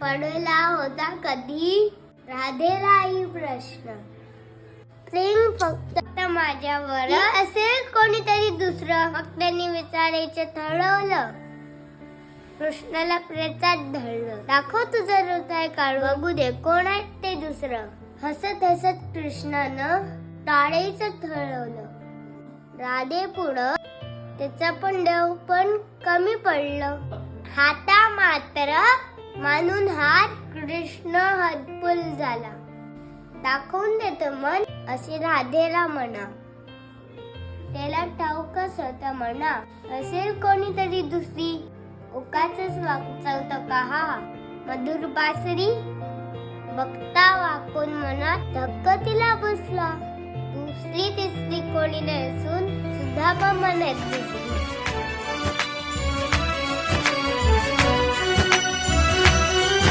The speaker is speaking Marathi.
पडला होता कधी राधेलाही प्रश्न. प्रेम फक्त माझ्यावर असेल कोणीतरी दुसरं, मग त्यांनी विचारायचं ठरवलं. कृष्णाला प्रेतात धरलं. दाखव तुझं हृदय काढ, बघू दे कोण आहे ते दुसरं. हसत हसत कृष्णानं टाळायचं ठरवलं. राधे पुढं त्याचा पण देव पण कमी पडलं. हाता मात्र मानून हार कृष्ण हतबल झाला. दाखवून देत मन असे राधेला म्हणा. त्याला ठाऊकच होत म्हणा असेल कोणीतरी दुसरी. उगाचच वाचवतं का हा मधुर बासरी. बघता वाकून मनात धक्का तिला बसला. दुसरी तिसरी कोणी नसून सुद्धा मनात दिसली.